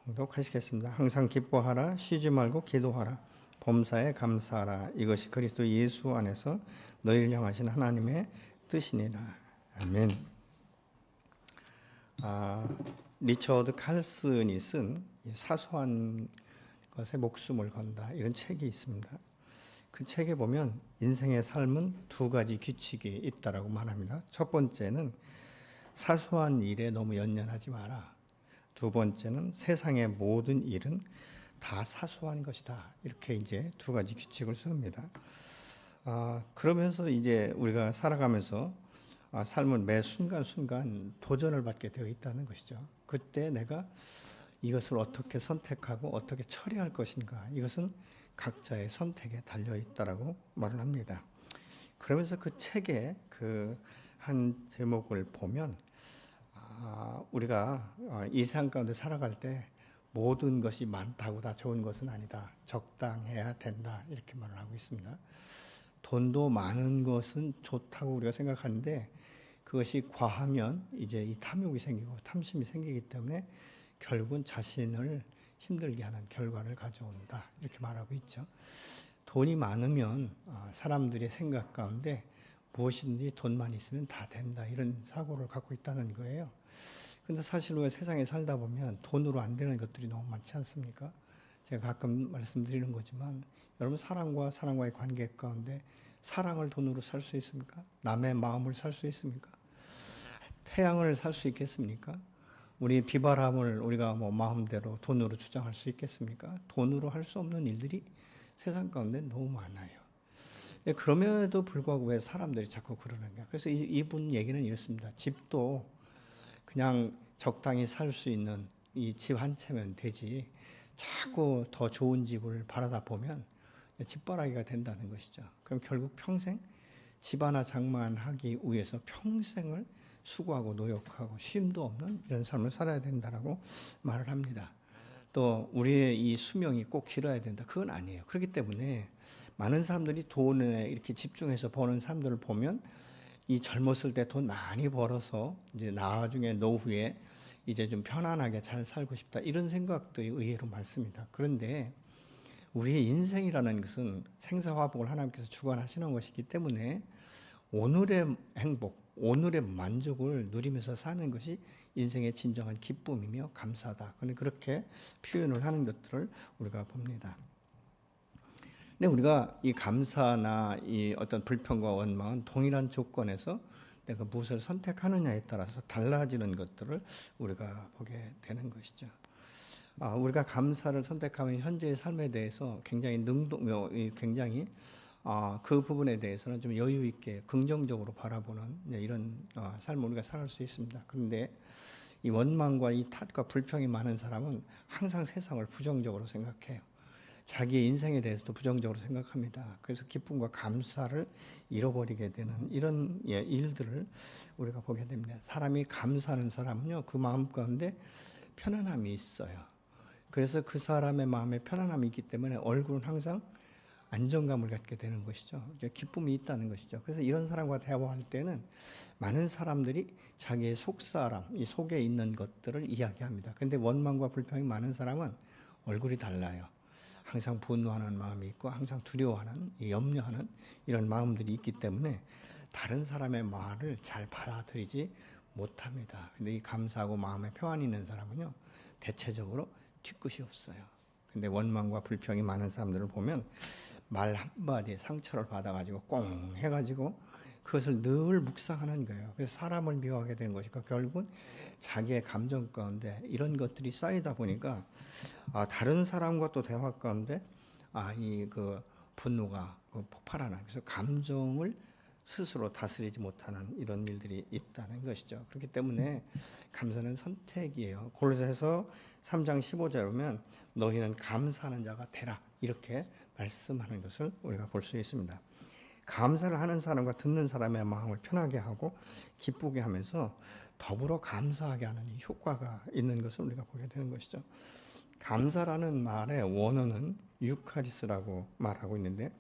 봉독하시겠습니다. 항상 기뻐하라, 쉬지 말고 기도하라, 범사에 감사하라. 이것이 그리스도 예수 안에서 너희를 향하신 하나님의 뜻이니라. 아멘. 리처드 칼슨이 쓴 사소한 것에 목숨을 건다, 이런 책이 있습니다. 그 책에 보면 인생의 삶은 두 가지 규칙이 있다라고 말합니다. 첫 번째는 사소한 일에 너무 연연하지 마라. 두 번째는 세상의 모든 일은 다 사소한 것이다. 이렇게 이제 두 가지 규칙을 씁니다. 그러면서 이제 우리가 살아가면서 삶은 매 순간순간 도전을 받게 되어 있다는 것이죠. 그때 내가 이것을 어떻게 선택하고 어떻게 처리할 것인가, 이것은 각자의 선택에 달려 있다라고 말을 합니다. 그러면서 그 책의 그 한 제목을 보면 우리가 이 세상 가운데 살아갈 때 모든 것이 많다고 다 좋은 것은 아니다. 적당해야 된다. 이렇게 말을 하고 있습니다. 돈도 많은 것은 좋다고 우리가 생각하는데 그것이 과하면 이제 이 탐욕이 생기고 탐심이 생기기 때문에 결국은 자신을 힘들게 하는 결과를 가져온다. 이렇게 말하고 있죠. 돈이 많으면 사람들의 생각 가운데 무엇이든지 돈만 있으면 다 된다, 이런 사고를 갖고 있다는 거예요. 근데 사실 우리가 세상에 살다 보면 돈으로 안 되는 것들이 너무 많지 않습니까? 제가 가끔 말씀드리는 거지만 여러분, 사람과 사람과의 관계 가운데 사랑을 돈으로 살 수 있습니까? 남의 마음을 살 수 있습니까? 태양을 살 수 있겠습니까? 우리 비바람을 우리가 마음대로 돈으로 주장할 수 있겠습니까? 돈으로 할 수 없는 일들이 세상 가운데 너무 많아요. 그럼에도 불구하고 왜 사람들이 자꾸 그러는가? 그래서 이분 얘기는 이렇습니다. 집도 그냥 적당히 살 수 있는 이 집 한 채면 되지, 자꾸 더 좋은 집을 바라다 보면 집바라기가 된다는 것이죠. 그럼 결국 평생 집 하나 장만하기 위해서 평생을 수고하고 노력하고 쉼도 없는 이런 삶을 살아야 된다라고 말을 합니다. 또 우리의 이 수명이 꼭 길어야 된다, 그건 아니에요. 그렇기 때문에 많은 사람들이 돈에 이렇게 집중해서 버는 사람들을 보면 이 젊었을 때 돈 많이 벌어서 이제 나중에 노후에 이제 좀 편안하게 잘 살고 싶다, 이런 생각들이 의외로 많습니다. 그런데 우리의 인생이라는 것은 생사화복을 하나님께서 주관하시는 것이기 때문에 오늘의 행복, 오늘의 만족을 누리면서 사는 것이 인생의 진정한 기쁨이며 감사다. 그렇게 표현을 하는 것들을 우리가 봅니다. 근데 우리가 이 감사나 이 어떤 불평과 원망은 동일한 조건에서 내가 무엇을 선택하느냐에 따라서 달라지는 것들을 우리가 보게 되는 것이죠. 우리가 감사를 선택하면 현재의 삶에 대해서 굉장히 굉장히 그 부분에 대해서는 좀 여유 있게 긍정적으로 바라보는 이런 삶을 우리가 살아갈 수 있습니다. 그런데 이 원망과 이 탓과 불평이 많은 사람은 항상 세상을 부정적으로 생각해요. 자기의 인생에 대해서도 부정적으로 생각합니다. 그래서 기쁨과 감사를 잃어버리게 되는 이런 일들을 우리가 보게 됩니다. 사람이 감사하는 사람은요, 그 마음 가운데 편안함이 있어요. 그래서 그 사람의 마음에 편안함이 있기 때문에 얼굴은 항상 안정감을 갖게 되는 것이죠. 기쁨이 있다는 것이죠. 그래서 이런 사람과 대화할 때는 많은 사람들이 자기의 속사람, 이 속에 있는 것들을 이야기합니다. 그런데 원망과 불평이 많은 사람은 얼굴이 달라요. 항상 분노하는 마음이 있고 항상 두려워하는, 염려하는 이런 마음들이 있기 때문에 다른 사람의 말을 잘 받아들이지 못합니다. 근데 이 감사하고 마음에 평안이 있는 사람은요, 대체적으로 뒤끝이 없어요. 근데 원망과 불평이 많은 사람들을 보면 말 한마디에 상처를 받아가지고 꽁 해가지고 그것을 늘 묵상하는 거예요. 그래서 사람을 미워하게 되는 것이고 결국은 자기의 감정 가운데 이런 것들이 쌓이다 보니까 다른 사람과 또 대화 가운데 이 그 분노가 폭발하는, 그래서 감정을 스스로 다스리지 못하는 이런 일들이 있다는 것이죠. 그렇기 때문에 감사는 선택이에요. 골로새서 3장 15절에 보면 너희는 감사하는 자가 되라, 이렇게 말씀하는 것을 우리가 볼 수 있습니다. 감사를 하는 사람과 듣는 사람의 마음을 편하게 하고 기쁘게 하면서 더불어 감사하게 하는 이 효과가 있는 것을 우리가 보게 되는 것이죠. 감사라는 말의 원어는 유카리스라고 말하고 있는데,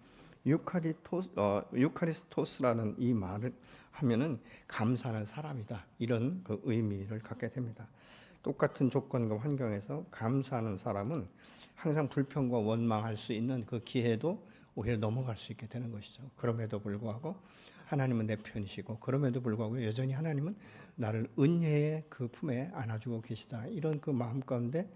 유카리스토스라는 이 말을 하면은 감사하는 사람이다, 이런 그 의미를 갖게 됩니다. 똑같은 조건과 환경에서 감사하는 사람은 항상 불평과 원망할 수 있는 그 기회도 오히려 넘어갈 수 있게 되는 것이죠. 그럼에도 불구하고 하나님은 내 편이시고, 그럼에도 불구하고 여전히 하나님은 나를 은혜의 그 품에 안아주고 계시다. 이런 그 마음 가운데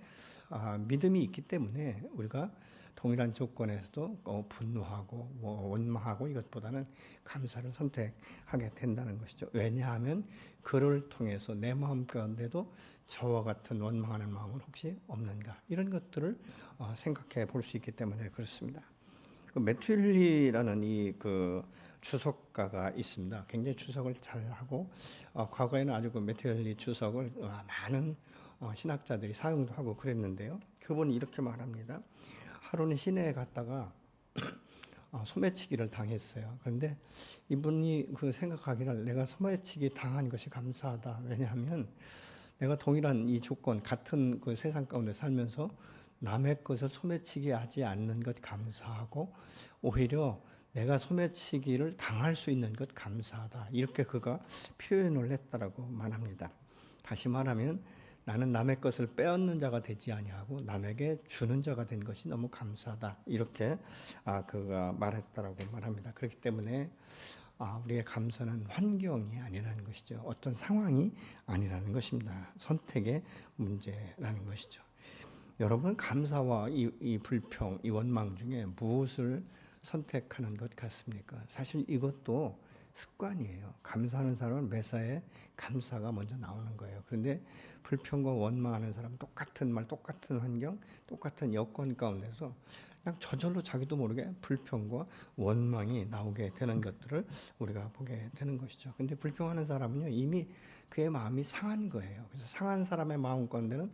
믿음이 있기 때문에 우리가 동일한 조건에서도 분노하고 원망하고 이것보다는 감사를 선택하게 된다는 것이죠. 왜냐하면 그를 통해서 내 마음 가운데도 저와 같은 원망하는 마음은 혹시 없는가, 이런 것들을 생각해 볼 수 있기 때문에 그렇습니다. 그 매튜리라는 이 그 주석가가 있습니다. 굉장히 주석을 잘하고 과거에는 아주 그 매튜리 주석을 많은 신학자들이 사용도 하고 그랬는데요. 그분이 이렇게 말합니다. 하루는 시내에 갔다가 소매치기를 당했어요. 그런데 이분이 그 생각하기를 내가 소매치기 당한 것이 감사하다. 왜냐하면 내가 동일한 이 조건, 같은 그 세상 가운데 살면서 남의 것을 소매치기 하지 않는 것 감사하고, 오히려 내가 소매치기를 당할 수 있는 것 감사하다. 이렇게 그가 표현을 했다라고 말합니다. 다시 말하면 나는 남의 것을 빼앗는 자가 되지 아니하고 남에게 주는 자가 된 것이 너무 감사하다. 이렇게 그가 말했다라고 말합니다. 그렇기 때문에 우리의 감사는 환경이 아니라는 것이죠. 어떤 상황이 아니라는 것입니다. 선택의 문제라는 것이죠. 여러분, 감사와 이 불평, 이 원망 중에 무엇을 선택하는 것 같습니까? 사실 이것도 습관이에요. 감사하는 사람은 매사에 감사가 먼저 나오는 거예요. 그런데 불평과 원망하는 사람은 똑같은 말, 똑같은 환경, 똑같은 여건 가운데서 그냥 저절로 자기도 모르게 불평과 원망이 나오게 되는 것들을 우리가 보게 되는 것이죠. 근데 불평하는 사람은요, 이미 그의 마음이 상한 거예요. 그래서 상한 사람의 마음 가운데는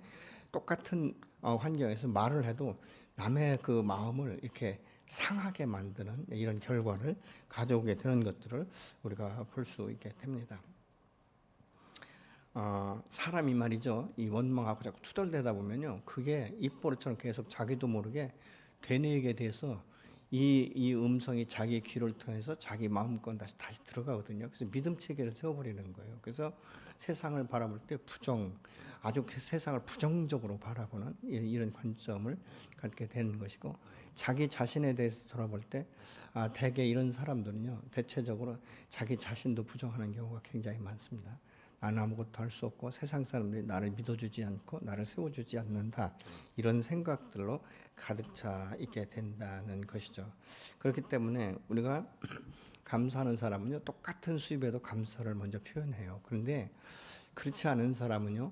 똑같은 환경에서 말을 해도 남의 그 마음을 이렇게 상하게 만드는 이런 결과를 가져오게 되는 것들을 우리가 볼 수 있게 됩니다. 사람이 말이죠, 이 원망하고 자꾸 투덜대다 보면요, 그게 입버릇처럼 계속 자기도 모르게 되뇌이게 돼서 이 음성이 자기 귀를 통해서 자기 마음껏 다시 들어가거든요. 그래서 믿음 체계를 세워버리는 거예요. 그래서 세상을 바라볼 때 아주 세상을 부정적으로 바라보는 이런 관점을 갖게 되는 것이고, 자기 자신에 대해서 돌아볼 때 대개 이런 사람들은요, 대체적으로 자기 자신도 부정하는 경우가 굉장히 많습니다. 나는 아무것도 할 수 없고 세상 사람들이 나를 믿어주지 않고 나를 세워주지 않는다, 이런 생각들로 가득 차 있게 된다는 것이죠. 그렇기 때문에 우리가 감사하는 사람은요, 똑같은 수입에도 감사를 먼저 표현해요. 그런데 그렇지 않은 사람은요,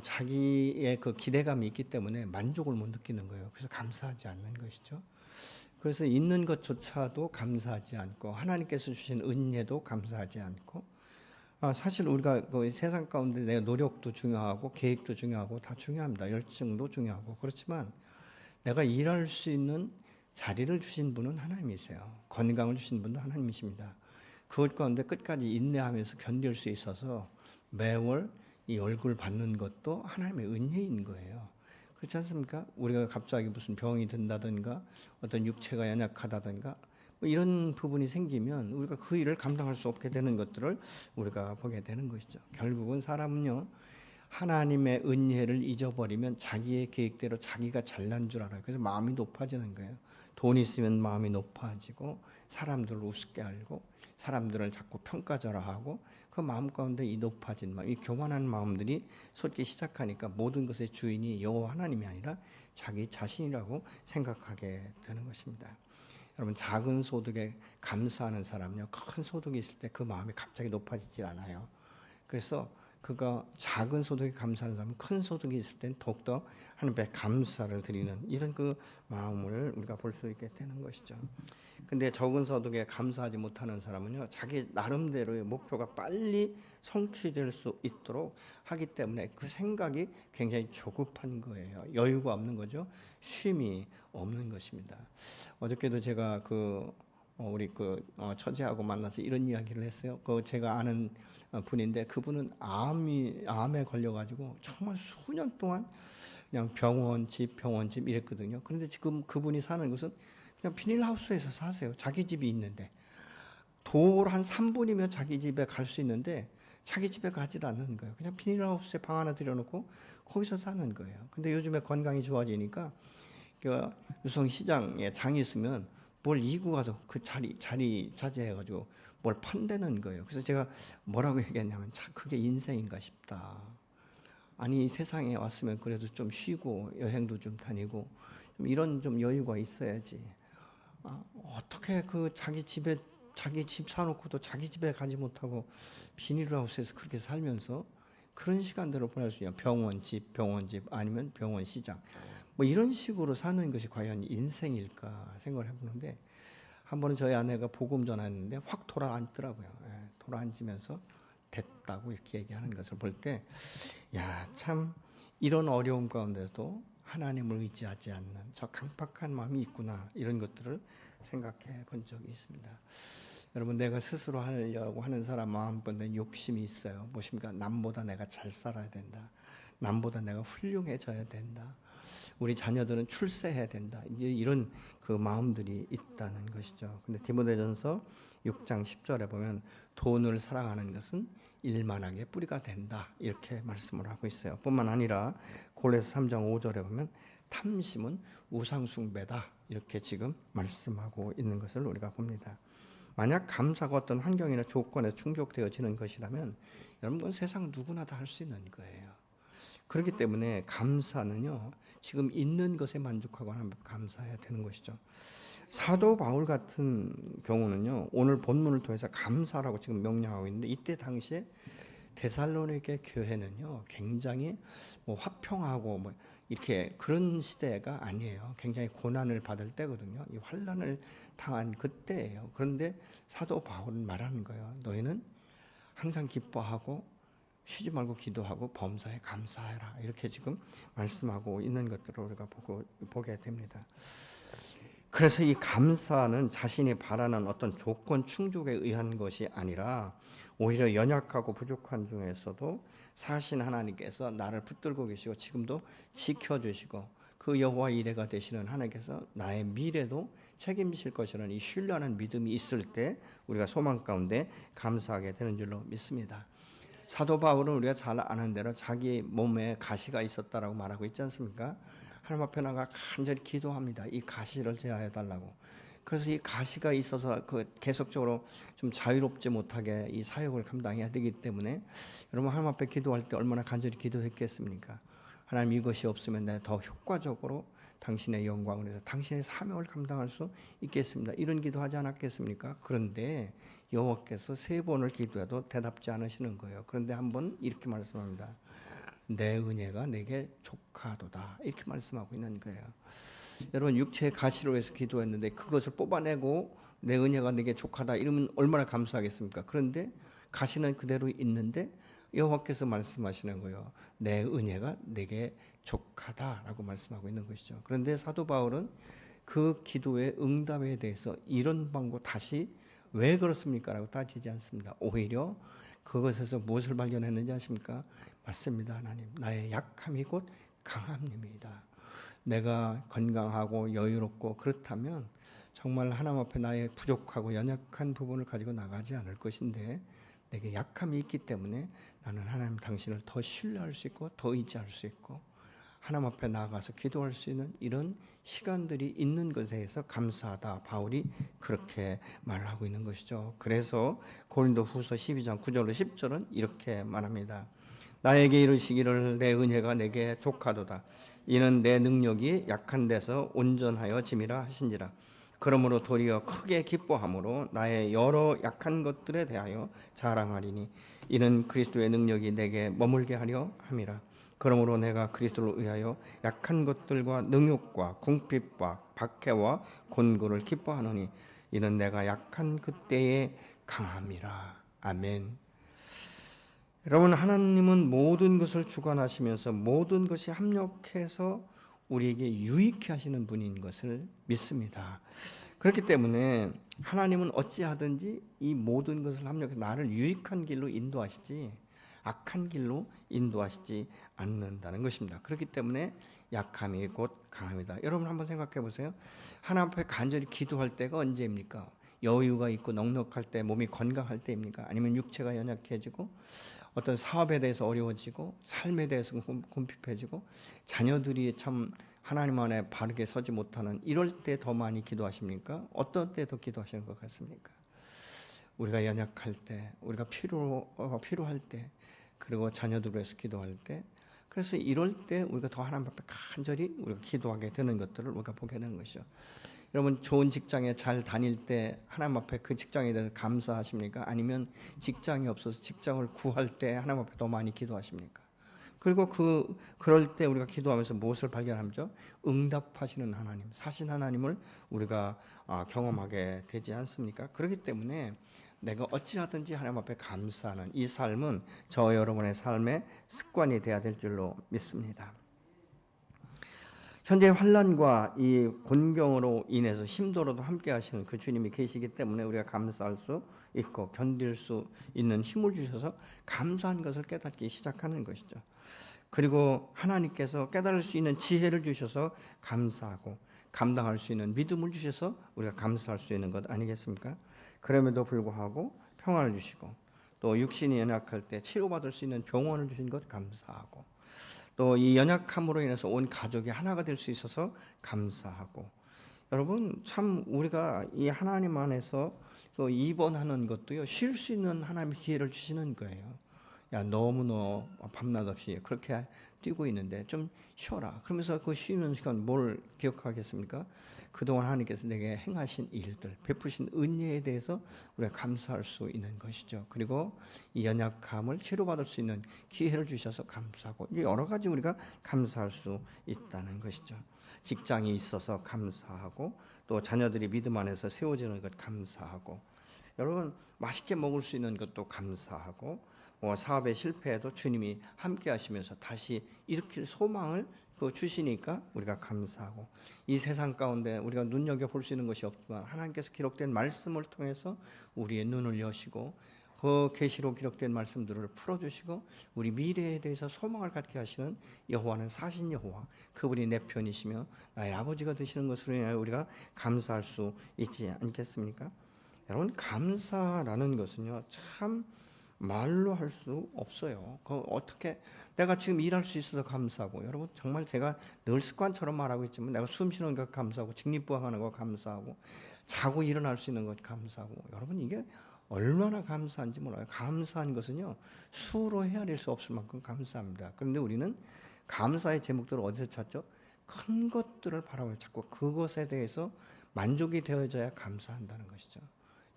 자기의 그 기대감이 있기 때문에 만족을 못 느끼는 거예요. 그래서 감사하지 않는 것이죠. 그래서 있는 것조차도 감사하지 않고, 하나님께서 주신 은혜도 감사하지 않고, 사실 우리가 그 세상 가운데 내 노력도 중요하고 계획도 중요하고 다 중요합니다. 열정도 중요하고. 그렇지만 내가 일할 수 있는 자리를 주신 분은 하나님이세요. 건강을 주신 분도 하나님이십니다. 그것 가운데 끝까지 인내하면서 견딜 수 있어서 매월 이 얼굴 받는 것도 하나님의 은혜인 거예요. 그렇지 않습니까? 우리가 갑자기 무슨 병이 든다든가 어떤 육체가 연약하다든가 이런 부분이 생기면 우리가 그 일을 감당할 수 없게 되는 것들을 우리가 보게 되는 것이죠. 결국은 사람은요, 하나님의 은혜를 잊어버리면 자기의 계획대로 자기가 잘난 줄 알아요. 그래서 마음이 높아지는 거예요. 돈 있으면 마음이 높아지고, 사람들을 우습게 알고, 사람들을 자꾸 평가절하하고, 그 마음 가운데 이 높아진 마음, 이 교만한 마음들이 솟기 시작하니까 모든 것의 주인이 여호와 하나님이 아니라 자기 자신이라고 생각하게 되는 것입니다. 여러분, 작은 소득에 감사하는 사람은요, 큰 소득이 있을 때 그 마음이 갑자기 높아지질 않아요. 그래서 그가 작은 소득에 감사하는 사람은 큰 소득이 있을 때는 더욱더 하나님께 감사를 드리는 이런 그 마음을 우리가 볼 수 있게 되는 것이죠. 근데 적은 소득에 감사하지 못하는 사람은요, 자기 나름대로의 목표가 빨리 성취될 수 있도록 하기 때문에 그 생각이 굉장히 조급한 거예요. 여유가 없는 거죠. 쉼이 없는 것입니다. 어저께도 제가 우리 처제하고 만나서 이런 이야기를 했어요. 제가 아는 분인데, 그분은 암에 걸려가지고 정말 수년 동안 그냥 병원집 이랬거든요. 그런데 지금 그분이 사는 곳은 그냥 비닐하우스에서 사세요. 자기 집이 있는데. 도로 한 3분이면 자기 집에 갈 수 있는데, 자기 집에 가지 않는 거예요. 그냥 비닐하우스에 방 하나 들여놓고 거기서 사는 거예요. 근데 요즘에 건강이 좋아지니까 그 유성시장에 장이 있으면 뭘 이고 가서 그 자리 차지해가지고 뭘 판다는 거예요. 그래서 제가 뭐라고 얘기했냐면 참 그게 인생인가 싶다. 아니 세상에 왔으면 그래도 좀 쉬고 여행도 좀 다니고 좀 이런 좀 여유가 있어야지. 어떻게 그 자기 집 사놓고도 자기 집에 가지 못하고 비닐하우스에서 그렇게 살면서 그런 시간들을 보낼 수 있냐. 병원집 아니면 병원 시장 뭐 이런 식으로 사는 것이 과연 인생일까 생각을 해보는데 한 번은 저희 아내가 복음 전했는데 확 돌아앉더라고요. 돌아앉으면서 됐다고 이렇게 얘기하는 것을 볼 때 야, 참 이런 어려운 가운데도 하나님을 의지하지 않는 저 강팍한 마음이 있구나 이런 것들을 생각해 본 적이 있습니다. 여러분 내가 스스로 하려고 하는 사람 마음속에 욕심이 있어요. 무엇입니까? 남보다 내가 잘 살아야 된다. 남보다 내가 훌륭해져야 된다. 우리 자녀들은 출세해야 된다. 이제 이런 그 마음들이 있다는 것이죠. 근데 디모데전서 6장 10절에 보면 돈을 사랑하는 것은 일만하게 뿌리가 된다. 이렇게 말씀을 하고 있어요. 뿐만 아니라 골로새 3장 5절에 보면 탐심은 우상숭배다. 이렇게 지금 말씀하고 있는 것을 우리가 봅니다. 만약 감사가 어떤 환경이나 조건에 충족되어지는 것이라면 여러분 세상 누구나 다 할 수 있는 거예요. 그렇기 때문에 감사는요. 지금 있는 것에 만족하고 하나님 감사해야 되는 것이죠. 사도 바울 같은 경우는요. 오늘 본문을 통해서 감사라고 지금 명령하고 있는데 이때 당시에 데살로니게 교회는요. 굉장히 뭐 화평하고 뭐 이렇게 그런 시대가 아니에요. 굉장히 고난을 받을 때거든요. 이 환난을 당한 그때예요. 그런데 사도 바울은 말하는 거예요. 너희는 항상 기뻐하고 쉬지 말고 기도하고 범사에 감사해라. 이렇게 지금 말씀하고 있는 것들을 우리가 보게 됩니다. 그래서 이 감사는 자신이 바라는 어떤 조건 충족에 의한 것이 아니라 오히려 연약하고 부족한 중에서도 사신 하나님께서 나를 붙들고 계시고 지금도 지켜주시고 그 여호와 이레가 되시는 하나님께서 나의 미래도 책임지실 것이라는 이 신뢰하는 믿음이 있을 때 우리가 소망 가운데 감사하게 되는 줄로 믿습니다. 사도 바울은 우리가 잘 아는 대로 자기 몸에 가시가 있었다라고 말하고 있지 않습니까? 하나님 앞에 나가 간절히 기도합니다. 이 가시를 제하여 달라고. 그래서 이 가시가 있어서 그 계속적으로 좀 자유롭지 못하게 이 사역을 감당해야 되기 때문에 여러분 하나님 앞에 기도할 때 얼마나 간절히 기도했겠습니까? 하나님 이것이 없으면 내가 더 효과적으로 당신의 영광을 위해서 당신의 사명을 감당할 수 있겠습니다. 이런 기도하지 않았겠습니까? 그런데 여호와께서 3번을 기도해도 대답지 않으시는 거예요. 그런데 한번 이렇게 말씀합니다. 내 은혜가 내게 족하도다. 이렇게 말씀하고 있는 거예요. 여러분 육체의 가시로 해서 기도했는데 그것을 뽑아내고 내 은혜가 내게 족하다 이러면 얼마나 감사하겠습니까? 그런데 가시는 그대로 있는데 여호와께서 말씀하시는 거예요. 내 은혜가 내게 족하다라고 말씀하고 있는 것이죠. 그런데 사도 바울은 그 기도의 응답에 대해서 이런 방법 다시 왜 그렇습니까? 라고 따지지 않습니다. 오히려 그것에서 무엇을 발견했는지 아십니까? 맞습니다. 하나님. 나의 약함이 곧 강함입니다. 내가 건강하고 여유롭고 그렇다면 정말 하나님 앞에 나의 부족하고 연약한 부분을 가지고 나가지 않을 것인데 내게 약함이 있기 때문에 나는 하나님 당신을 더 신뢰할 수 있고 더 의지할 수 있고 하나님 앞에 나아가서 기도할 수 있는 이런 시간들이 있는 것에 대해서 감사하다. 바울이 그렇게 말하고 있는 것이죠. 그래서 고린도후서 12장 9절로 10절은 이렇게 말합니다. 나에게 이르시기를 내 은혜가 내게 족하도다. 이는 내 능력이 약한 데서 온전하여 짐이라 하신지라. 그러므로 도리어 크게 기뻐함으로 나의 여러 약한 것들에 대하여 자랑하리니 이는 그리스도의 능력이 내게 머물게 하려 함이라. 그러므로 내가 그리스도를 위하여 약한 것들과 능욕과 궁핍과 박해와 곤고를 기뻐하노니 이는 내가 약한 그때에 강함이라. 아멘. 여러분 하나님은 모든 것을 주관하시면서 모든 것이 합력해서 우리에게 유익해 하시는 분인 것을 믿습니다. 그렇기 때문에 하나님은 어찌하든지 이 모든 것을 합력해서 나를 유익한 길로 인도하시지 악한 길로 인도하시지 않는다는 것입니다. 그렇기 때문에 약함이 곧 강함이다. 여러분 한번 생각해 보세요. 하나님 앞에 간절히 기도할 때가 언제입니까? 여유가 있고 넉넉할 때, 몸이 건강할 때입니까? 아니면 육체가 연약해지고 어떤 사업에 대해서 어려워지고 삶에 대해서 궁핍해지고 자녀들이 참 하나님 안에 바르게 서지 못하는 이럴 때 더 많이 기도하십니까? 어떤 때 더 기도하시는 것 같습니까? 우리가 연약할 때, 우리가 필요할 때, 그리고 자녀들을 위해서 기도할 때, 그래서 이럴 때 우리가 더 하나님 앞에 간절히 우리가 기도하게 되는 것들을 우리가 보게 되는 것이죠. 여러분 좋은 직장에 잘 다닐 때 하나님 앞에 그 직장에 대해서 감사하십니까? 아니면 직장이 없어서 직장을 구할 때 하나님 앞에 더 많이 기도하십니까? 그리고 그럴 때 우리가 기도하면서 무엇을 발견하죠? 응답하시는 하나님, 사신 하나님을 우리가 경험하게 되지 않습니까? 그렇기 때문에 내가 어찌하든지 하나님 앞에 감사하는 이 삶은 저 여러분의 삶의 습관이 되어야 될 줄로 믿습니다. 현재 환난과 이 곤경으로 인해서 힘들어도 함께 하시는 그 주님이 계시기 때문에 우리가 감사할 수 있고 견딜 수 있는 힘을 주셔서 감사한 것을 깨닫기 시작하는 것이죠. 그리고 하나님께서 깨달을 수 있는 지혜를 주셔서 감사하고 감당할 수 있는 믿음을 주셔서 우리가 감사할 수 있는 것 아니겠습니까? 그럼에도 불구하고 평안을 주시고 또 육신이 연약할 때 치료받을 수 있는 병원을 주신 것 감사하고 또 이 연약함으로 인해서 온 가족이 하나가 될 수 있어서 감사하고 여러분 참 우리가 이 하나님 안에서 또 입원하는 것도요 쉴 수 있는 하나님의 기회를 주시는 거예요. 야 너무 너 밤낮 없이 그렇게 뛰고 있는데 좀 쉬어라. 그러면서 그 쉬는 시간 뭘 기억하겠습니까? 그동안 하나님께서 내게 행하신 일들, 베푸신 은혜에 대해서 우리가 감사할 수 있는 것이죠. 그리고 이 연약함을 치료받을 수 있는 기회를 주셔서 감사하고 여러 가지 우리가 감사할 수 있다는 것이죠. 직장이 있어서 감사하고 또 자녀들이 믿음 안에서 세워지는 것 감사하고 여러분 맛있게 먹을 수 있는 것도 감사하고 사업의 실패에도 주님이 함께 하시면서 다시 일으킬 소망을 주시니까 우리가 감사하고 이 세상 가운데 우리가 눈여겨볼 수 있는 것이 없지만 하나님께서 기록된 말씀을 통해서 우리의 눈을 여시고 그 계시로 기록된 말씀들을 풀어주시고 우리 미래에 대해서 소망을 갖게 하시는 여호와는 사신 여호와 그분이 내 편이시며 나의 아버지가 되시는 것으로 인하여 우리가 감사할 수 있지 않겠습니까? 여러분 감사라는 것은요 참 말로 할 수 없어요. 어떻게 내가 지금 일할 수 있어서 감사하고 여러분 정말 제가 늘 습관처럼 말하고 있지만 내가 숨 쉬는 것 감사하고 직립보행하는 것 감사하고 자고 일어날 수 있는 것 감사하고 여러분 이게 얼마나 감사한지 몰라요. 감사한 것은요 수로 헤아릴 수 없을 만큼 감사합니다. 그런데 우리는 감사의 제목들을 어디서 찾죠? 큰 것들을 바라보며 찾고 그것에 대해서 만족이 되어져야 감사한다는 것이죠.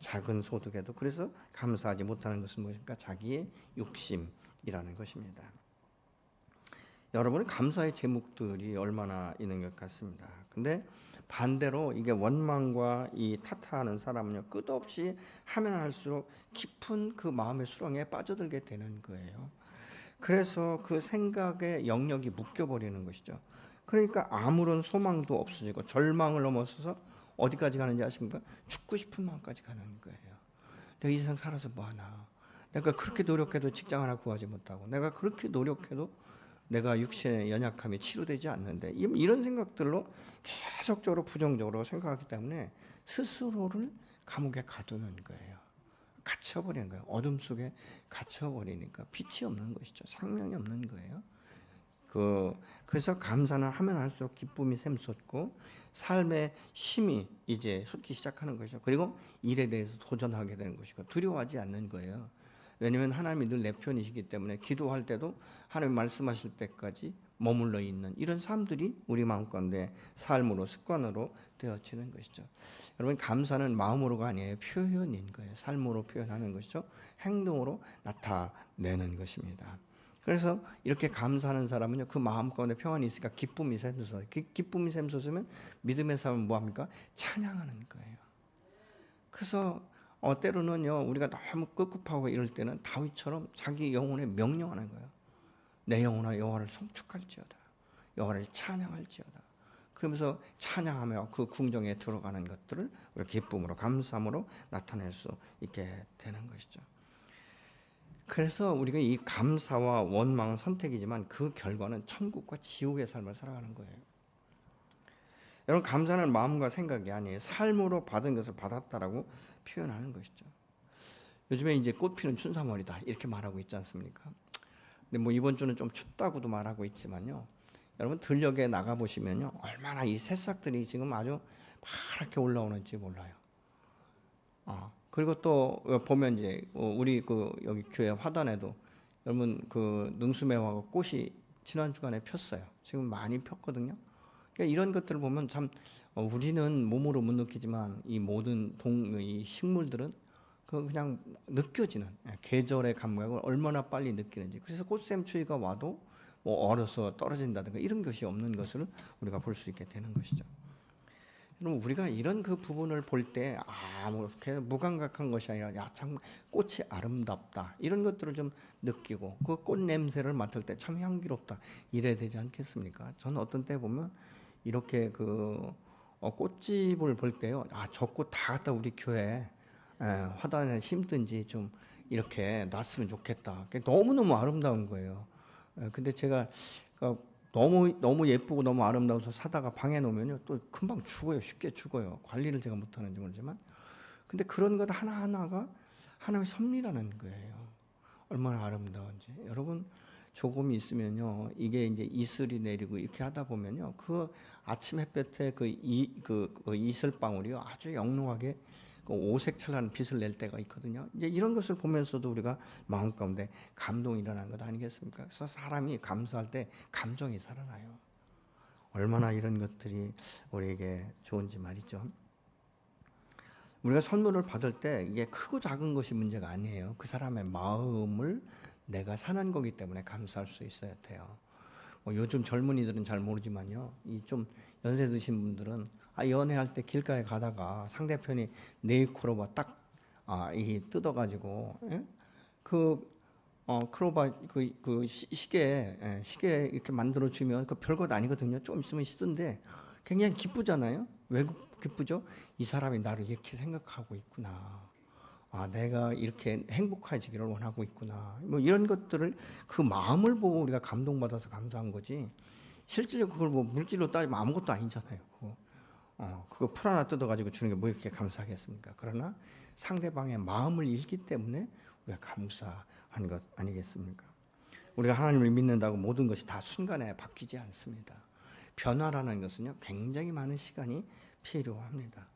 작은 소득에도 그래서 감사하지 못하는 것은 무엇입니까? 자기의 욕심이라는 것입니다. 여러분은 감사의 제목들이 얼마나 있는 것 같습니다. 근데 반대로 이게 원망과 이 탓하는 사람은요 끝없이 하면 할수록 깊은 그 마음의 수렁에 빠져들게 되는 거예요. 그래서 그 생각의 영역이 묶여버리는 것이죠. 그러니까 아무런 소망도 없어지고 절망을 넘어서서 어디까지 가는지 아십니까? 죽고 싶은 마음까지 가는 거예요. 내가 이 세상 살아서 뭐하나? 내가 그렇게 노력해도 직장 하나 구하지 못하고 내가 그렇게 노력해도 내가 육신의 연약함이 치료되지 않는데 이런 생각들로 계속적으로 부정적으로 생각하기 때문에 스스로를 감옥에 가두는 거예요. 갇혀버리는 거예요. 어둠 속에 갇혀버리니까 빛이 없는 것이죠. 생명이 없는 거예요. 그래서 감사는 하면 할수록 기쁨이 샘솟고 삶의 힘이 이제 솟기 시작하는 것이죠. 그리고 일에 대해서 도전하게 되는 것이고 두려워하지 않는 거예요. 왜냐하면 하나님이 늘 내 편이시기 때문에 기도할 때도 하나님 말씀하실 때까지 머물러 있는 이런 삶들이 우리 마음 가운데 삶으로 습관으로 되어지는 것이죠. 여러분 감사는 마음으로가 아니에요. 표현인 거예요. 삶으로 표현하는 것이죠. 행동으로 나타내는 것입니다. 그래서 이렇게 감사하는 사람은요 그 마음 가운데 평안이 있으니까 기쁨이 샘솟아요. 기쁨이 샘솟으면 믿음의 삶은 뭐합니까? 찬양하는 거예요. 그래서 때로는요 우리가 너무 꿉꿉하고 이럴 때는 다윗처럼 자기 영혼에 명령하는 거예요. 내 영혼아 여호와를 송축할지어다. 여호와를 찬양할지어다. 그러면서 찬양하며 그 궁정에 들어가는 것들을 우리가 기쁨으로 감사함으로 나타낼 수 있게 되는 것이죠. 그래서 우리가 이 감사와 원망은 선택이지만 그 결과는 천국과 지옥의 삶을 살아가는 거예요. 여러분 감사는 마음과 생각이 아니에요. 삶으로 받은 것을 받았다라고 표현하는 것이죠. 요즘에 이제 꽃 피는 춘삼월이다 이렇게 말하고 있지 않습니까? 근데 뭐 이번 주는 좀 춥다고도 말하고 있지만요. 여러분 들녘에 나가 보시면요, 얼마나 이 새싹들이 지금 아주 파랗게 올라오는지 몰라요. 그리고 또 보면 이제 우리 그 여기 교회 화단에도 여러분 그 능수매화가 꽃이 지난 주간에 폈어요. 지금 많이 폈거든요. 그러니까 이런 것들을 보면 참 우리는 몸으로 못 느끼지만 이 모든 이 식물들은 그냥 느껴지는 계절의 감각을 얼마나 빨리 느끼는지. 그래서 꽃샘추위가 와도 뭐 얼어서 떨어진다든가 이런 것이 없는 것을 우리가 볼 수 있게 되는 것이죠. 그럼 우리가 이런 그 부분을 볼 때 뭐 이렇게 무감각한 것이 아니라 야 참 꽃이 아름답다 이런 것들을 좀 느끼고 그 꽃 냄새를 맡을 때 참 향기롭다 이래야 되지 않겠습니까? 저는 어떤 때 보면 이렇게 그 꽃집을 볼 때요, 저 꽃 다 갖다 우리 교회 화단에 심든지 좀 이렇게 놨으면 좋겠다. 너무너무 아름다운 거예요. 근데 제가 너무 예쁘고 너무 아름다워서 사다가 방에 놓으면요 또 금방 죽어요. 쉽게 죽어요. 관리를 제가 못하는지 모르지만. 근데 그런 것 하나하나가 하나님의 섭리라는 거예요. 얼마나 아름다운지. 여러분 조금 있으면요 이게 이제 이슬이 내리고 이렇게 하다 보면요 그 아침 햇볕에 그 이슬방울이요 아주 영롱하게 그 오색찬란한 빛을 낼 때가 있거든요. 이제 이런 것을 보면서도 우리가 마음 가운데 감동이 일어나는 것 아니겠습니까? 그래서 사람이 감사할 때 감정이 살아나요. 얼마나 이런 것들이 우리에게 좋은지 말이죠. 우리가 선물을 받을 때 이게 크고 작은 것이 문제가 아니에요. 그 사람의 마음을 내가 사는 거기 때문에 감사할 수 있어야 돼요. 요즘 젊은이들은 잘 모르지만요. 이 좀 연세 드신 분들은 연애할 때 길가에 가다가 상대편이 네이크로바 이 뜯어가지고 크로바 시계 이렇게 만들어 주면 그 별것 아니거든요. 좀 있으면 쓰는데 굉장히 기쁘잖아요. 왜 기쁘죠? 이 사람이 나를 이렇게 생각하고 있구나. 내가 이렇게 행복해지기를 원하고 있구나. 뭐 이런 것들을 그 마음을 보고 우리가 감동받아서 감사한 거지. 실질적으로 그걸 뭐 물질로 따지면 아무것도 아니잖아요. 그거 풀 하나 뜯어가지고 주는 게 뭐 이렇게 감사하겠습니까? 그러나 상대방의 마음을 읽기 때문에 우리가 감사하는 것 아니겠습니까? 우리가 하나님을 믿는다고 모든 것이 다 순간에 바뀌지 않습니다. 변화라는 것은요 굉장히 많은 시간이 필요합니다.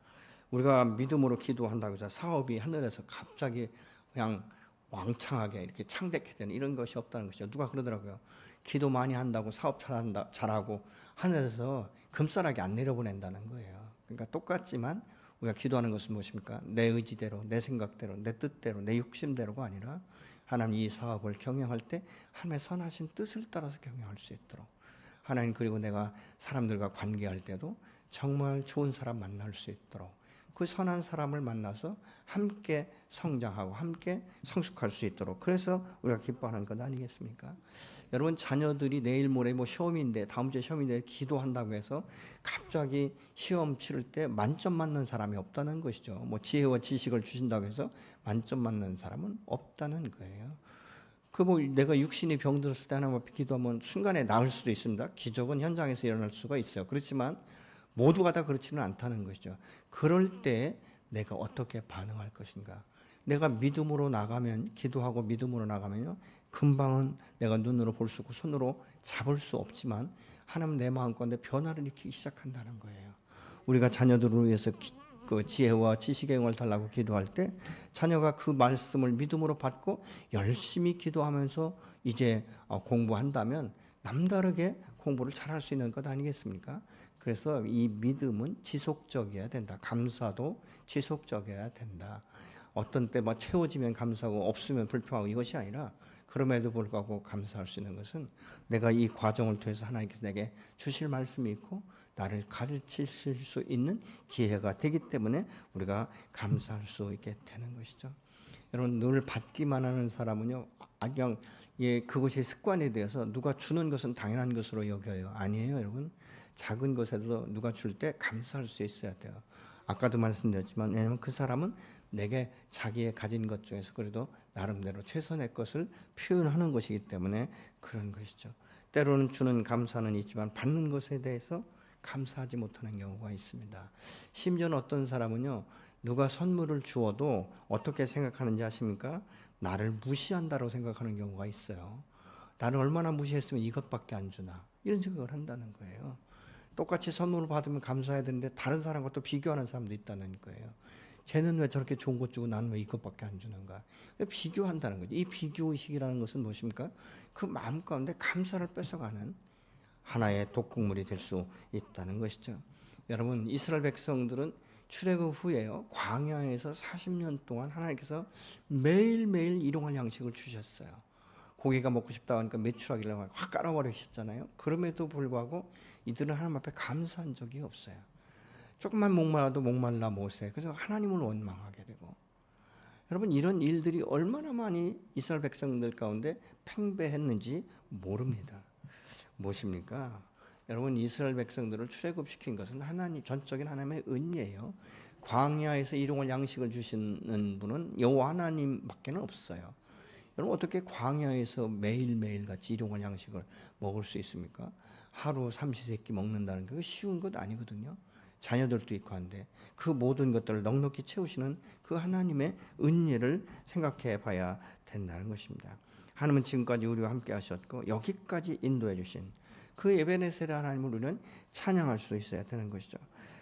우리가 믿음으로 기도한다고 해서 사업이 하늘에서 갑자기 그냥 왕창하게 이렇게 창대케 되는 이런 것이 없다는 것이죠. 누가 그러더라고요. 기도 많이 한다고 사업 잘하고 하늘에서 금싸라기 안 내려보낸다는 거예요. 그러니까 똑같지만 우리가 기도하는 것은 무엇입니까? 내 의지대로, 내 생각대로, 내 뜻대로, 내 욕심대로가 아니라 하나님 이 사업을 경영할 때 하나님의 선하신 뜻을 따라서 경영할 수 있도록 하나님, 그리고 내가 사람들과 관계할 때도 정말 좋은 사람 만날 수 있도록 그 선한 사람을 만나서 함께 성장하고 함께 성숙할 수 있도록, 그래서 우리가 기뻐하는 것 아니겠습니까? 여러분 자녀들이 내일 모레 시험인데 다음 주에 시험인데 기도한다고 해서 갑자기 시험 치를 때 만점 맞는 사람이 없다는 것이죠. 지혜와 지식을 주신다고 해서 만점 맞는 사람은 없다는 거예요. 내가 육신이 병들었을 때 하나님 앞에 기도하면 순간에 나을 수도 있습니다. 기적은 현장에서 일어날 수가 있어요. 그렇지만 모두가 다 그렇지는 않다는 것이죠. 그럴 때 내가 어떻게 반응할 것인가? 내가 믿음으로 나가면, 기도하고 믿음으로 나가면요, 금방은 내가 눈으로 볼 수 없고 손으로 잡을 수 없지만 하나님 내 마음 가운데 변화를 일으키기 시작한다는 거예요. 우리가 자녀들을 위해서 그 지혜와 지식의 영을 달라고 기도할 때 자녀가 그 말씀을 믿음으로 받고 열심히 기도하면서 이제 공부한다면 남다르게 공부를 잘할 수 있는 것 아니겠습니까? 그래서 이 믿음은 지속적이어야 된다. 감사도 지속적이어야 된다. 어떤 때 채워지면 감사하고 없으면 불평하고 이것이 아니라, 그럼에도 불구하고 감사할 수 있는 것은 내가 이 과정을 통해서 하나님께서 내게 주실 말씀이 있고 나를 가르치실 수 있는 기회가 되기 때문에 우리가 감사할 수 있게 되는 것이죠. 여러분 늘 받기만 하는 사람은요 그냥 그것이 습관이 되어서 누가 주는 것은 당연한 것으로 여겨요. 아니에요, 여러분. 작은 것에도 누가 줄 때 감사할 수 있어야 돼요. 아까도 말씀드렸지만, 왜냐하면 그 사람은 내게 자기의 가진 것 중에서 그래도 나름대로 최선의 것을 표현하는 것이기 때문에 그런 것이죠. 때로는 주는 감사는 있지만 받는 것에 대해서 감사하지 못하는 경우가 있습니다. 심지어는 어떤 사람은요, 누가 선물을 주어도 어떻게 생각하는지 아십니까? 나를 무시한다고 생각하는 경우가 있어요. 나를 얼마나 무시했으면 이것밖에 안 주나, 이런 생각을 한다는 거예요. 똑같이 선물을 받으면 감사해야 되는데 다른 사람과 또 비교하는 사람도 있다는 거예요. 쟤는 왜 저렇게 좋은 것 주고 나는 왜 이것밖에 안 주는가? 비교한다는 거죠. 이 비교의식이라는 것은 무엇입니까? 그 마음 가운데 감사를 뺏어가는 하나의 독극물이 될 수 있다는 것이죠. 여러분, 이스라엘 백성들은 출애굽 후에요, 광야에서 40년 동안 하나님께서 매일매일 일용할 양식을 주셨어요. 고기가 먹고 싶다 하니까 메추라기를 확 깔아버리셨잖아요. 그럼에도 불구하고 이들은 하나님 앞에 감사한 적이 없어요. 조금만 목말라도 목말라 못해. 그래서 하나님을 원망하게 되고, 여러분, 이런 일들이 얼마나 많이 이스라엘 백성들 가운데 팽배했는지 모릅니다. 무엇입니까? 여러분, 이스라엘 백성들을 출애굽시킨 것은 하나님, 전적인 하나님의 은혜예요. 광야에서 일용할 양식을 주시는 분은 여호와 하나님밖에 없어요. 여러분, 어떻게 광야에서 매일매일 같이 일용할 양식을 먹을 수 있습니까? 하루 삼시세끼 먹는다는 게 쉬운 것 아니거든요. 자녀들도 있고 한데 그 모든 것들을 넉넉히 채우시는 그 하나님의 은혜를 생각해 봐야 된다는 것입니다. 하나님은 지금까지 우리와 함께 하셨고 여기까지 인도해 주신 그 에베네셀 하나님을 우리는 찬양할 수 있어야 되는 것이죠.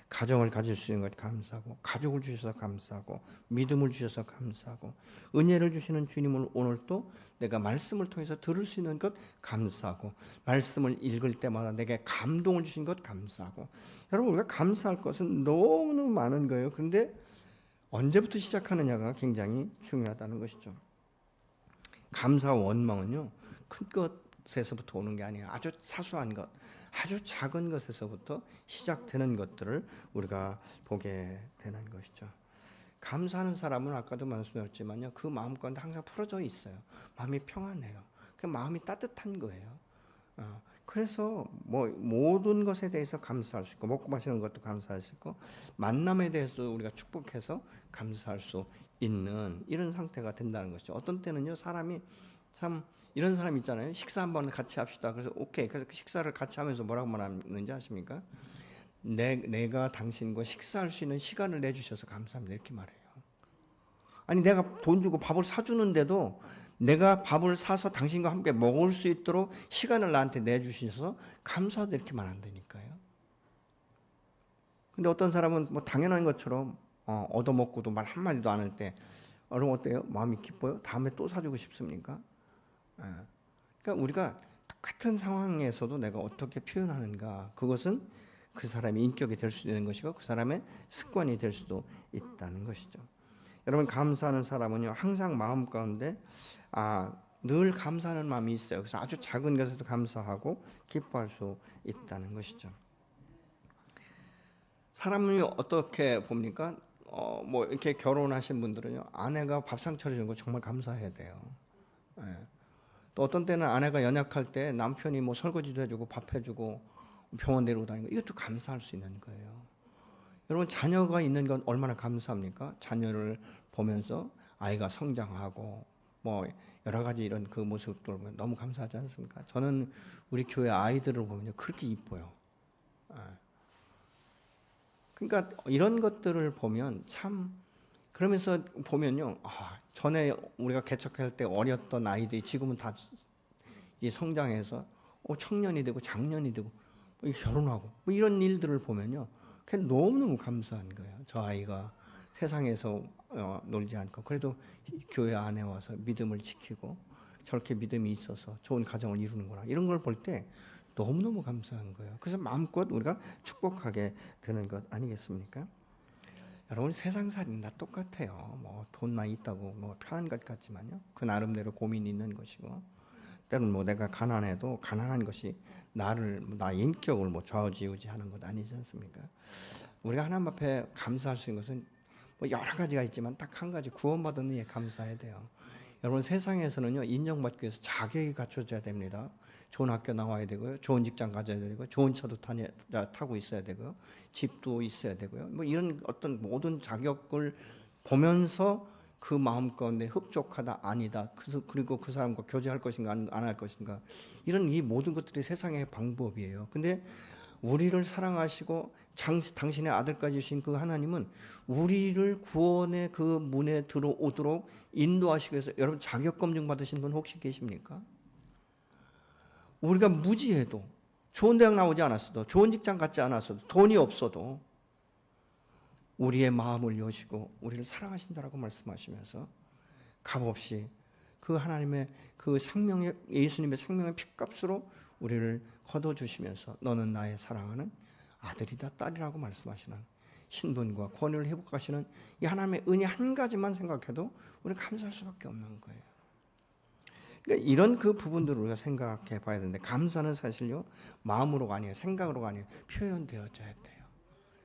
가정을 가질 수 있는 것 감사하고, 가족을 주셔서 감사하고, 믿음을 주셔서 감사하고, 은혜를 주시는 주님을 오늘 또 내가 말씀을 통해서 들을 수 있는 것 감사하고, 말씀을 읽을 때마다 내게 감동을 주신 것 감사하고. 여러분, 우리가 감사할 것은 너무너무 많은 거예요. 그런데 언제부터 시작하느냐가 굉장히 중요하다는 것이죠. 감사와 원망은요, 큰 것에서부터 오는 게 아니에요. 아주 사소한 것, 아주 작은 것에서부터 시작되는 것들을 우리가 보게 되는 것이죠. 감사하는 사람은 아까도 말씀드렸지만요, 그 마음 가운데 항상 풀어져 있어요. 마음이 평안해요. 그 마음이 따뜻한 거예요. 그래서 뭐 모든 것에 대해서 감사할 수 있고, 먹고 마시는 것도 감사할 수 있고, 만남에 대해서도 우리가 축복해서 감사할 수 있는 이런 상태가 된다는 것이죠. 어떤 때는요, 사람이 참 이런 사람 있잖아요. 식사 한번 같이 합시다. 그래서 오케이. 그래서 그 식사를 같이 하면서 뭐라고 말하는지 아십니까? 내가 당신과 식사할 수 있는 시간을 내주셔서 감사합니다. 이렇게 말해요. 아니, 내가 돈 주고 밥을 사주는데도 내가 밥을 사서 당신과 함께 먹을 수 있도록 시간을 나한테 내주셔서 감사하다 이렇게 말한다니까요. 근데 어떤 사람은 뭐 당연한 것처럼 얻어먹고도 말 한마디도 안 할 때, 여러분 어때요? 마음이 기뻐요? 다음에 또 사주고 싶습니까? 그러니까 우리가 똑같은 상황에서도 내가 어떻게 표현하는가, 그것은 그 사람의 인격이 될 수 있는 것이고 그 사람의 습관이 될 수도 있다는 것이죠. 여러분, 감사하는 사람은요, 항상 마음 가운데 늘 감사하는 마음이 있어요. 그래서 아주 작은 것에도 감사하고 기뻐할 수 있다는 것이죠. 사람이 어떻게 봅니까? 뭐 이렇게 결혼하신 분들은요, 아내가 밥상 차려주는 거 정말 감사해야 돼요. 또 어떤 때는 아내가 연약할 때 남편이 뭐 설거지도 해주고 밥 해주고 병원 데리고 다니고, 이것도 감사할 수 있는 거예요. 여러분, 자녀가 있는 건 얼마나 감사합니까? 자녀를 보면서 아이가 성장하고 뭐 여러 가지 이런 그 모습들 보면 너무 감사하지 않습니까? 저는 우리 교회 아이들을 보면 그렇게 이뻐요. 그러니까 이런 것들을 보면 참, 그러면서 보면요, 전에 우리가 개척할 때 어렸던 아이들이 지금은 다 성장해서 청년이 되고 장년이 되고 결혼하고 뭐 이런 일들을 보면요, 너무너무 감사한 거예요. 저 아이가 세상에서 놀지 않고 그래도 교회 안에 와서 믿음을 지키고 저렇게 믿음이 있어서 좋은 가정을 이루는구나, 이런 걸 볼 때 너무너무 감사한 거예요. 그래서 마음껏 우리가 축복하게 되는 것 아니겠습니까? 여러분, 세상살이는 다 똑같아요. 뭐 돈만 있다고 뭐 편한 것 같지만요, 그 나름대로 고민이 있는 것이고, 때로는 뭐 내가 가난해도 가난한 것이 나의 인격을 뭐 좌우지우지하는 것 아니지 않습니까? 우리가 하나님 앞에 감사할 수 있는 것은 뭐 여러 가지가 있지만 딱 한 가지, 구원받은 이에 감사해야 돼요. 여러분, 세상에서는요, 인정받기 위해서 자격이 갖춰져야 됩니다. 좋은 학교 나와야 되고요, 좋은 직장 가져야 되고요, 좋은 차도 타고 있어야 되고요, 집도 있어야 되고요, 뭐 이런 어떤 모든 자격을 보면서 그 마음 가운데 흡족하다 아니다, 그리고 그 사람과 교제할 것인가 안 할 것인가, 이런 이 모든 것들이 세상의 방법이에요. 근데 우리를 사랑하시고 당신의 아들까지 주신 그 하나님은 우리를 구원의 그 문에 들어오도록 인도하시기 위해서 여러분 자격 검증 받으신 분 혹시 계십니까? 우리가 무지해도 좋은 대학 나오지 않았어도 좋은 직장 갖지 않았어도 돈이 없어도 우리의 마음을 여시고 우리를 사랑하신다라고 말씀하시면서 값없이 그 하나님의 그 생명의 예수님의 생명의 피값으로 우리를 거둬주시면서 너는 나의 사랑하는 아들이다 딸이라고 말씀하시는 신분과 권위를 회복하시는 이 하나님의 은혜 한 가지만 생각해도 우리는 감사할 수밖에 없는 거예요. 그러니까 이런 그 부분들을 우리가 생각해 봐야 되는데 감사는 사실요 마음으로가 아니에요. 생각으로가 아니에요. 표현되어져야 돼요.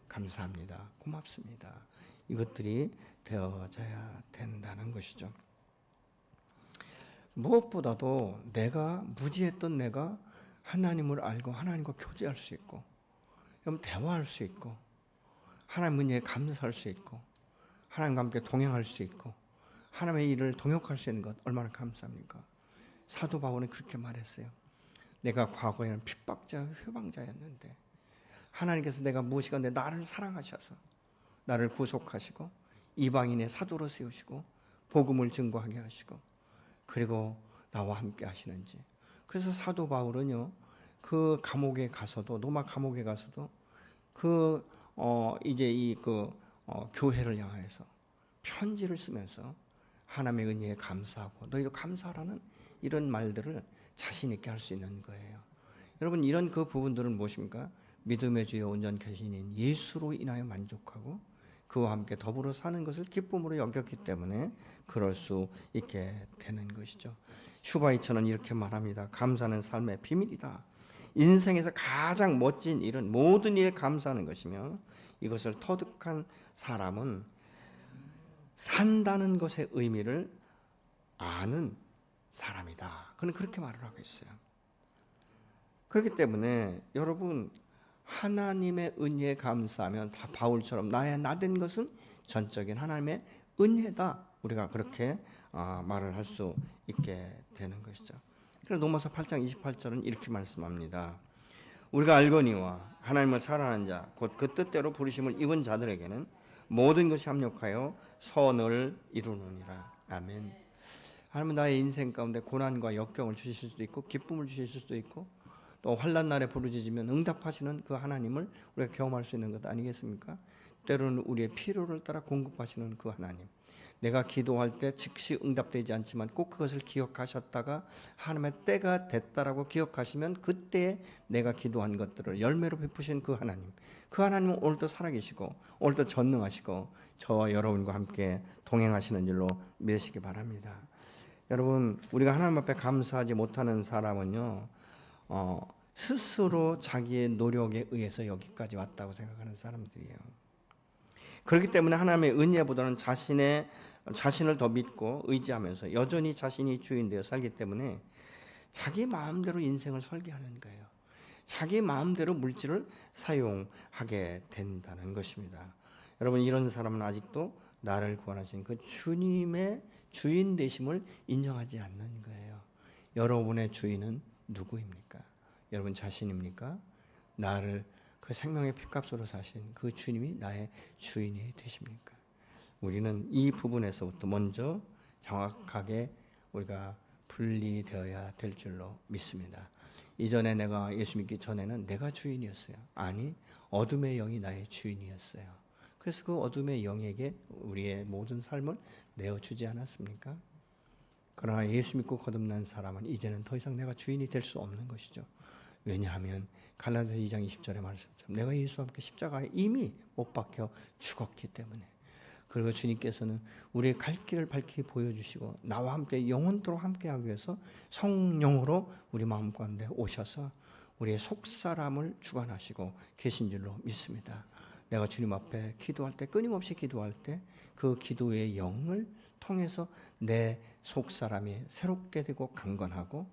감사합니다. 고맙습니다. 이것들이 되어져야 된다는 것이죠. 무엇보다도 무지했던 내가 하나님을 알고 하나님과 교제할 수 있고 그럼 대화할 수 있고 하나님 은혜에 감사할 수 있고 하나님과 함께 동행할 수 있고 하나님의 일을 동역할 수 있는 것 얼마나 감사합니까? 사도 바울은 그렇게 말했어요. 내가 과거에는 핍박자, 회방자였는데 하나님께서 내가 무엇이건데 나를 사랑하셔서 나를 구속하시고 이방인의 사도로 세우시고 복음을 증거하게 하시고 그리고 나와 함께 하시는지. 그래서 사도 바울은요 그 감옥에 가서도 로마 감옥에 가서도 교회를 향해서 편지를 쓰면서 하나님의 은혜에 감사하고 너희도 감사하라는 이런 말들을 자신 있게 할 수 있는 거예요. 여러분 이런 그 부분들은 무엇입니까? 믿음의 주여 온전케 하시는 예수로 인하여 만족하고 그와 함께 더불어 사는 것을 기쁨으로 여겼기 때문에 그럴 수 있게 되는 것이죠. 슈바이처는 이렇게 말합니다. 감사는 삶의 비밀이다. 인생에서 가장 멋진 일은 모든 일에 감사하는 것이며 이것을 터득한 사람은 산다는 것의 의미를 아는 사람이다. 그는 그렇게 말을 하고 있어요. 그렇기 때문에 여러분 하나님의 은혜에 감사하면 다 바울처럼 나 된 것은 전적인 하나님의 은혜다. 우리가 그렇게 말을 할 수 있게 되는 것이죠. 그래서 로마서 8장 28절은 이렇게 말씀합니다. 우리가 알거니와 하나님을 사랑하는 자 곧 그 뜻대로 부르심을 입은 자들에게는 모든 것이 합력하여 선을 이루느니라. 아멘. 하나님은 나의 인생 가운데 고난과 역경을 주실 수도 있고 기쁨을 주실 수도 있고 또 환난 날에 부르짖으면 응답하시는 그 하나님을 우리가 경험할 수 있는 것 아니겠습니까? 때로는 우리의 필요를 따라 공급하시는 그 하나님. 내가 기도할 때 즉시 응답되지 않지만 꼭 그것을 기억하셨다가 하나님의 때가 됐다라고 기억하시면 그때에 내가 기도한 것들을 열매로 베푸신 그 하나님. 그 하나님은 오늘도 살아계시고 오늘도 전능하시고 저와 여러분과 함께 동행하시는 줄로 믿으시기 바랍니다. 여러분 우리가 하나님 앞에 감사하지 못하는 사람은요 스스로 자기의 노력에 의해서 여기까지 왔다고 생각하는 사람들이에요. 그렇기 때문에 하나님의 은혜보다는 자신을 더 믿고 의지하면서 여전히 자신이 주인 되어 살기 때문에 자기 마음대로 인생을 설계하는 거예요. 자기 마음대로 물질을 사용하게 된다는 것입니다. 여러분 이런 사람은 아직도 나를 구원하신 그 주님의 주인 되심을 인정하지 않는 거예요. 여러분의 주인은 누구입니까? 여러분 자신입니까? 나를 그 생명의 피값으로 사신 그 주님이 나의 주인이 되십니까? 우리는 이 부분에서부터 먼저 정확하게 우리가 분리되어야 될 줄로 믿습니다. 이전에 내가 예수 믿기 전에는 내가 주인이었어요. 아니, 어둠의 영이 나의 주인이었어요. 그래서 그 어둠의 영에게 우리의 모든 삶을 내어주지 않았습니까? 그러나 예수 믿고 거듭난 사람은 이제는 더 이상 내가 주인이 될 수 없는 것이죠. 왜냐하면 갈라디아서 2장 20절의 말씀처럼 내가 예수와 함께 십자가에 이미 못 박혀 죽었기 때문에. 그리고 주님께서는 우리의 갈 길을 밝히 보여주시고 나와 함께 영원토록 함께하기 위해서 성령으로 우리 마음 가운데 오셔서 우리의 속사람을 주관하시고 계신 줄로 믿습니다. 내가 주님 앞에 기도할 때 끊임없이 기도할 때 그 기도의 영을 통해서 내 속사람이 새롭게 되고 강건하고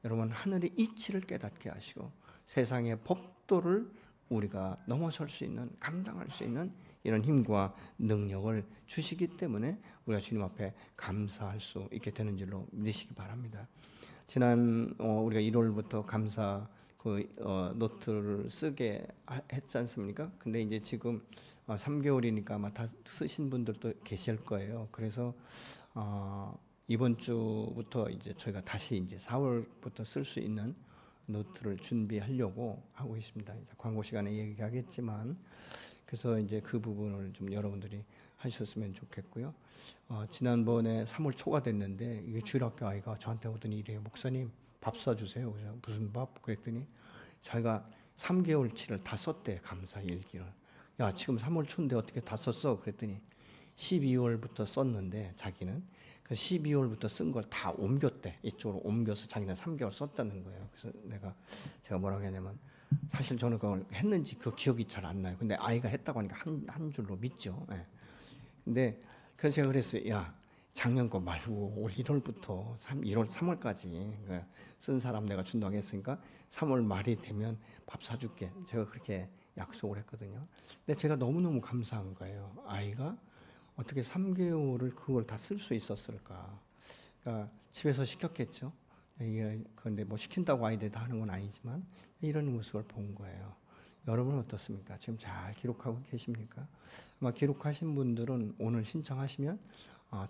여러분 하늘의 이치를 깨닫게 하시고 세상의 법도를 우리가 넘어설 수 있는 감당할 수 있는 이런 힘과 능력을 주시기 때문에 우리가 주님 앞에 감사할 수 있게 되는 줄로 믿으시기 바랍니다. 지난 우리가 1월부터 감사 그 노트를 쓰게 했지 않습니까? 근데 이제 지금 3개월이니까 아마 다 쓰신 분들도 계실 거예요. 그래서 이번 주부터 이제 저희가 다시 이제 4월부터 쓸 수 있는 노트를 준비하려고 하고 있습니다. 이제 광고 시간에 얘기하겠지만, 그래서 이제 그 부분을 좀 여러분들이 하셨으면 좋겠고요. 지난번에 3월 초가 됐는데 이게 주일학교 아이가 저한테 오더니 이래요. 목사님 밥 사주세요. 그래서 무슨 밥? 그랬더니 자기가 3개월치를 다 썼대. 감사 일기를. 야, 지금 3월 초인데 어떻게 다 썼어? 그랬더니 12월부터 썼는데 자기는 그 12월부터 쓴 걸 다 옮겼대. 이쪽으로 옮겨서 자기는 3개월 썼다는 거예요. 그래서 제가 뭐라고 했냐면, 사실 저는 그걸 했는지 그 기억이 잘 안 나요. 근데 아이가 했다고 하니까 한 줄로 믿죠. 예. 근데 그래서 제가 그랬어요. 야, 작년 거 말고 올 1월부터 1월 3월까지 쓴 사람 내가 준다고 했으니까 3월 말이 되면 밥 사줄게. 제가 그렇게 약속을 했거든요. 근데 제가 너무너무 감사한 거예요. 아이가 어떻게 3개월을 그걸 다 쓸 수 있었을까? 그러니까 집에서 시켰겠죠. 이게 그런데 뭐 시킨다고 아이들이 다 하는 건 아니지만 이런 모습을 본 거예요. 여러분은 어떻습니까? 지금 잘 기록하고 계십니까? 아마 기록하신 분들은 오늘 신청하시면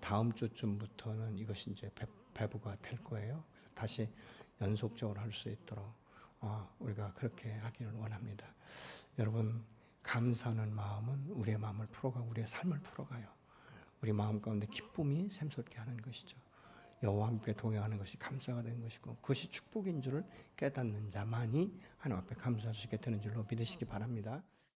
다음 주쯤부터는 이것이 이제 배부가 될 거예요. 그래서 다시 연속적으로 할 수 있도록 우리가 그렇게 하기를 원합니다. 여러분, 감사하는 마음은 우리의 마음을 풀어가고 우리의 삶을 풀어가요. 우리 마음 가운데 기쁨이 샘솟게 하는 것이죠. 여호와 함께 동행하는 것이 감사가 되는 것이고 그것이 축복인 줄을 깨닫는 자만이 하나님 앞에 감사할 수 있게 되는 줄로 믿으시기 바랍니다.